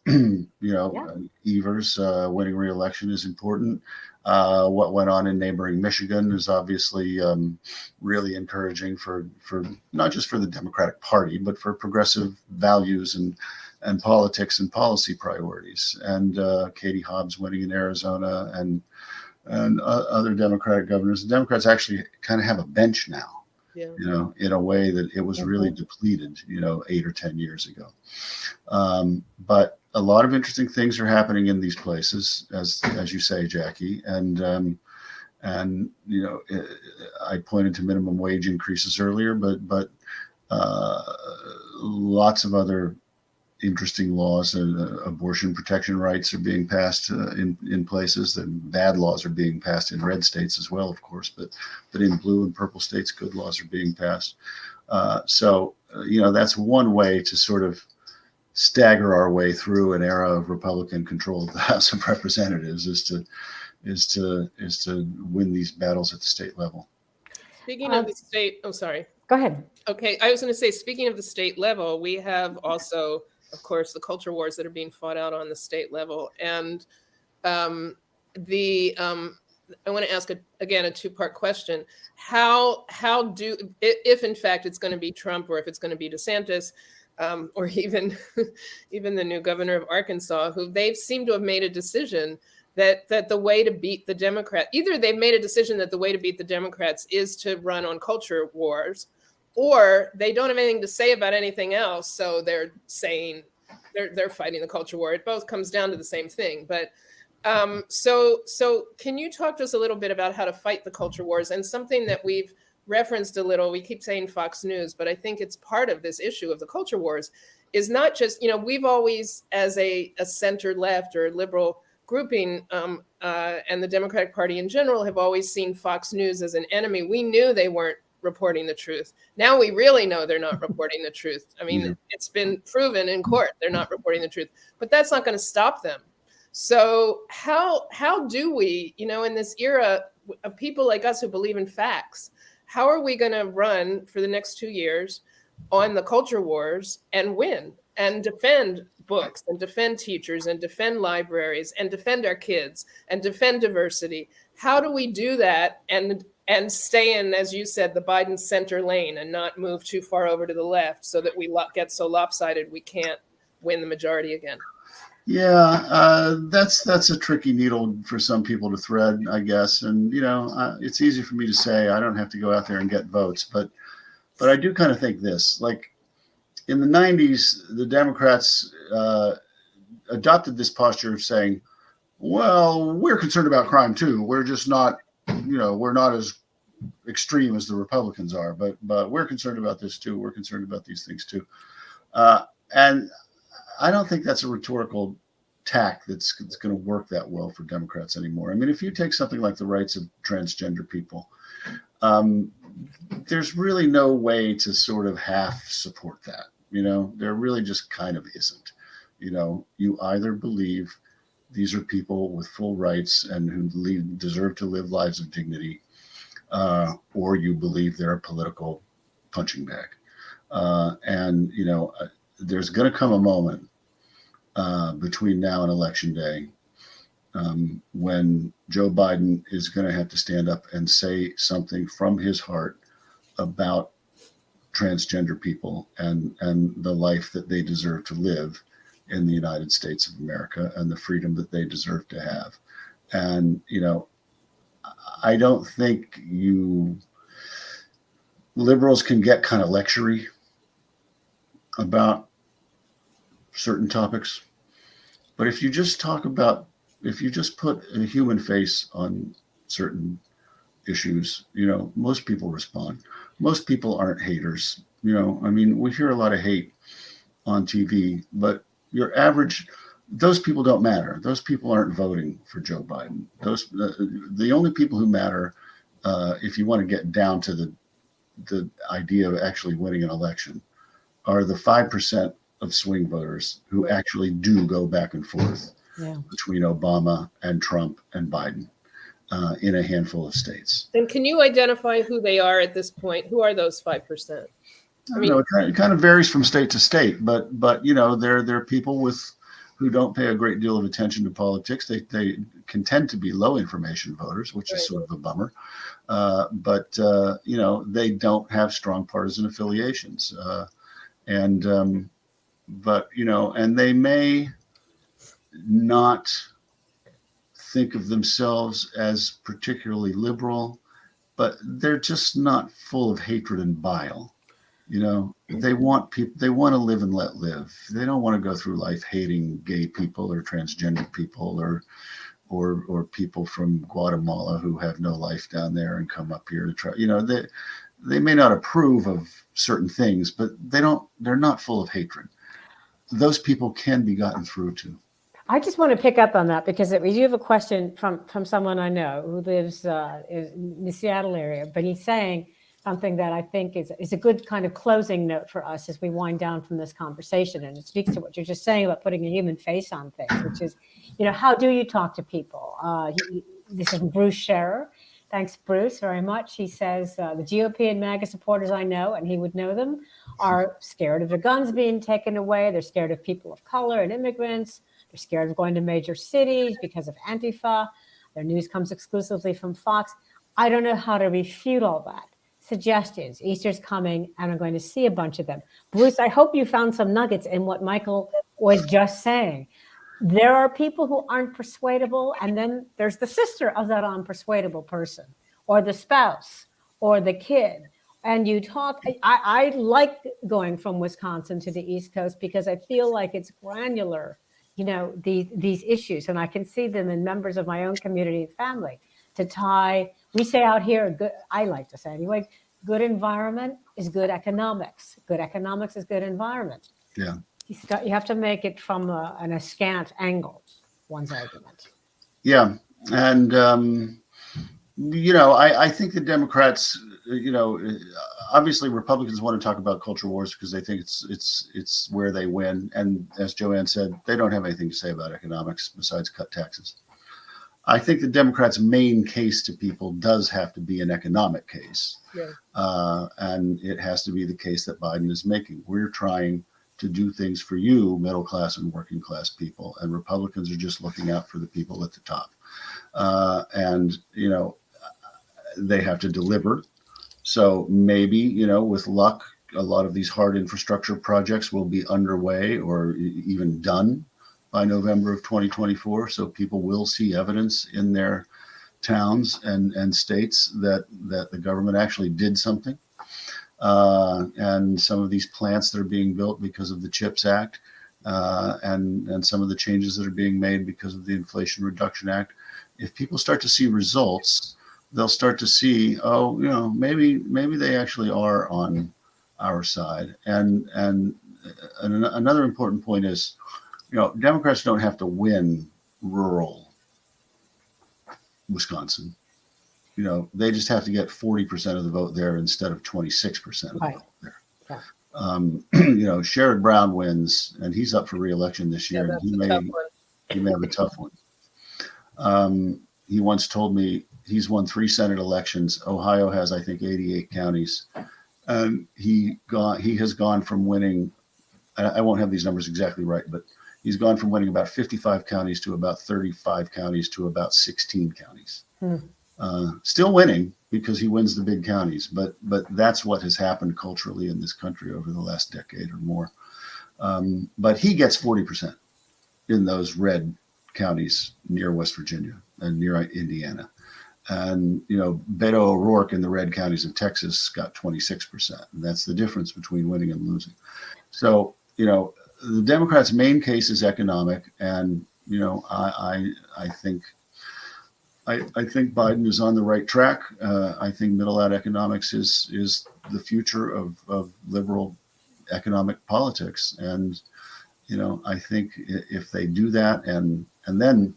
winning re-election is important. What went on in neighboring Michigan is obviously really encouraging for not just for the Democratic Party, but for progressive values and politics and policy priorities. And Katie Hobbs winning in Arizona and other Democratic governors. The Democrats actually kind of have a bench now, in a way that it was really depleted, 8 or 10 years ago. But a lot of interesting things are happening in these places, as you say, Jacki. And I pointed to minimum wage increases earlier, but lots of other interesting laws. Abortion protection rights are being passed in places. And bad laws are being passed in red states as well, of course. But in blue and purple states, good laws are being passed. So that's one way to sort of stagger our way through an era of Republican control of the House of Representatives is to win these battles at the state level. Speaking of the state, sorry. Go ahead. Okay, I was going to say, speaking of the state level, we have also, of course, the culture wars that are being fought out on the state level. And I want to ask a two-part question. If in fact it's going to be Trump, or if it's going to be DeSantis, or even the new governor of Arkansas, who they've seemed to have made a decision that the way to beat the Democrat, either they've made a decision that the way to beat the Democrats is to run on culture wars, or they don't have anything to say about anything else. So they're saying they're fighting the culture war. It both comes down to the same thing. But so can you talk to us a little bit about how to fight the culture wars? And something that we've referenced a little, we keep saying Fox News, but I think it's part of this issue of the culture wars is not just, we've always, as a center left or liberal grouping, and the Democratic Party in general, have always seen Fox News as an enemy. We knew they weren't reporting the truth. Now we really know they're not reporting the truth. I mean, It's been proven in court they're not reporting the truth, but that's not going to stop them. So how do we, in this era of people like us who believe in facts, how are we going to run for the next 2 years on the culture wars and win and defend books and defend teachers and defend libraries and defend our kids and defend diversity? How do we do that and stay in, as you said, the Biden center lane and not move too far over to the left so that we get so lopsided we can't win the majority again? Yeah, that's a tricky needle for some people to thread, I guess. And it's easy for me to say I don't have to go out there and get votes, but I do kind of think this. Like in the '90s, the Democrats adopted this posture of saying, "Well, we're concerned about crime too. We're just not, we're not as extreme as the Republicans are, but we're concerned about this too. We're concerned about these things too." And I don't think that's a rhetorical tack that's going to work that well for Democrats anymore. I mean, if you take something like the rights of transgender people, there's really no way to sort of half support that. There really just kind of isn't. You either believe these are people with full rights and who deserve to live lives of dignity, or you believe they're a political punching bag. And there's going to come a moment between now and Election Day when Joe Biden is going to have to stand up and say something from his heart about transgender people and the life that they deserve to live in the United States of America and the freedom that they deserve to have. And, I don't think liberals can get kind of lectury about certain topics. But if you just put a human face on certain issues, most people respond. Most people aren't haters. I mean, we hear a lot of hate on TV, but those people don't matter. Those people aren't voting for Joe Biden. The only people who matter, if you want to get down to the idea of actually winning an election, are the 5% of swing voters who actually do go back and forth between Obama and Trump and Biden in a handful of states. And can you identify who they are at this point? Who are those 5%? I mean, it kind of varies from state to state, but they're people who don't pay a great deal of attention to politics. They can tend to be low information voters, which is sort of a bummer. But they don't have strong partisan affiliations, and they may not think of themselves as particularly liberal, but they're just not full of hatred and bile. They want to live and let live. They don't want to go through life hating gay people or transgender people or people from Guatemala who have no life down there and come up here to try. They may not approve of certain things, but they're not full of hatred. Those people can be gotten through to. I just want to pick up on that because we do have a question from someone I know who lives in the Seattle area, but he's saying something that I think is a good kind of closing note for us as we wind down from this conversation. And it speaks to what you're just saying about putting a human face on things, which is, how do you talk to people? This is Bruce Scherer. Thanks, Bruce, very much. He says, the GOP and MAGA supporters I know, and he would know them, are scared of their guns being taken away. They're scared of people of color and immigrants. They're scared of going to major cities because of Antifa. Their news comes exclusively from Fox. I don't know how to refute all that. Suggestions. Easter's coming, and I'm going to see a bunch of them. Bruce, I hope you found some nuggets in what Michael was just saying. There are people who aren't persuadable, and then there's the sister of that unpersuadable person, or the spouse, or the kid. And you talk, I like going from Wisconsin to the East Coast because I feel like it's granular, these issues, and I can see them in members of my own community and family. To tie, we say out here, good, I like to say anyway, good environment is good economics. Good economics is good environment. Yeah. You have to make it from an askant angle, one's argument. Yeah. And, I think the Democrats, obviously Republicans want to talk about culture wars because they think it's where they win. And as Joanne said, they don't have anything to say about economics besides cut taxes. I think the Democrats' main case to people does have to be an economic case. Yeah. And it has to be the case that Biden is making. We're trying to do things for you, middle class and working class people. And Republicans are just looking out for the people at the top. They have to deliver. So maybe, with luck, a lot of these hard infrastructure projects will be underway or even done by November of 2024. So people will see evidence in their towns and states that the government actually did something. And some of these plants that are being built because of the CHIPS Act, and some of the changes that are being made because of the Inflation Reduction Act, if people start to see results, they'll start to see, oh, maybe they actually are on our side. And another important point is, Democrats don't have to win rural Wisconsin. They just have to get 40% of the vote there instead of 26% of the vote there. Yeah. Sherrod Brown wins, and he's up for re-election this year. Yeah, And he may have a tough one. He once told me he's won 3 Senate elections. Ohio has, I think, 88 counties. And he has gone from winning, I won't have these numbers exactly right, but he's gone from winning about 55 counties to about 35 counties to about 16 counties. Still winning because he wins the big counties, but that's what has happened culturally in this country over the last decade or more. But he gets 40% in those red counties near West Virginia and near Indiana. And, Beto O'Rourke in the red counties of Texas got 26%. And that's the difference between winning and losing. So, the Democrats' main case is economic. And, I think Biden is on the right track. I think middle out economics is the future of liberal economic politics. And, I think if they do that and then,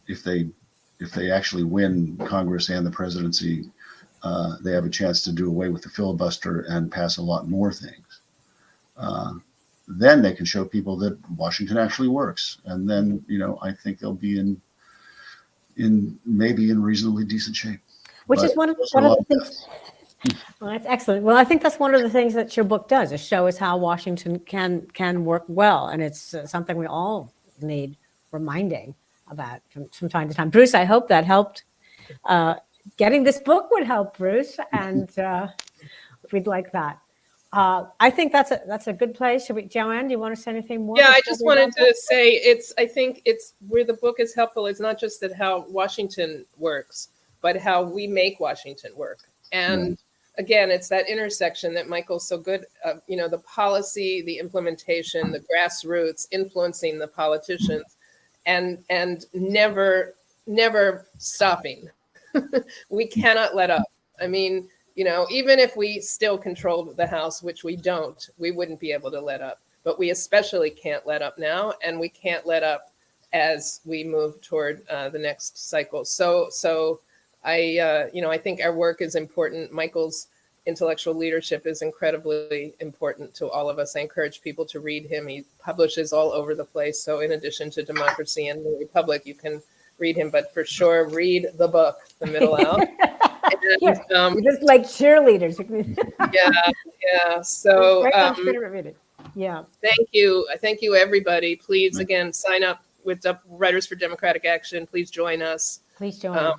if they actually win Congress and the presidency, they have a chance to do away with the filibuster and pass a lot more things. Then they can show people that Washington actually works. And then, I think they'll be in reasonably decent shape. Which is one of the things. Well, that's excellent. Well, I think that's one of the things that your book does, is show us how Washington can work well. And it's something we all need reminding about from time to time. Bruce, I hope that helped. Getting this book would help, Bruce, and we'd like that. I think that's a good place. Joanne, do you want to say anything more? Yeah, I just wanted to say I think it's where the book is helpful. It's not just that how Washington works, but how we make Washington work. And again, it's that intersection that Michael's so good of, the policy, the implementation, the grassroots, influencing the politicians, and never stopping. We cannot let up. I mean, even if we still controlled the House, which we don't, we wouldn't be able to let up. But we especially can't let up now, and we can't let up as we move toward the next cycle. So I think our work is important. Michael's intellectual leadership is incredibly important to all of us. I encourage people to read him. He publishes all over the place. So in addition to Democracy and the Republic, you can read him, but for sure, read the book, The Middle Out. And, you're just like cheerleaders. yeah. So yeah. Thank you, everybody. Please, again, sign up with Writers for Democratic Action. Please join us. Please join.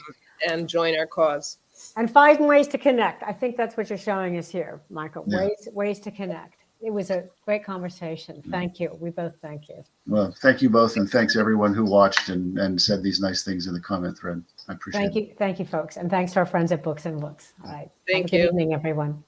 And join our cause. And find ways to connect. I think that's what you're showing us here, Michael. Yeah. Ways to connect. It was a great conversation. Thank you. We both thank you. Well, thank you both, and thanks everyone who watched and said these nice things in the comment thread. I appreciate it. Thank you, folks, and thanks to our friends at Books and Looks. All right. Thank Have a good evening, everyone.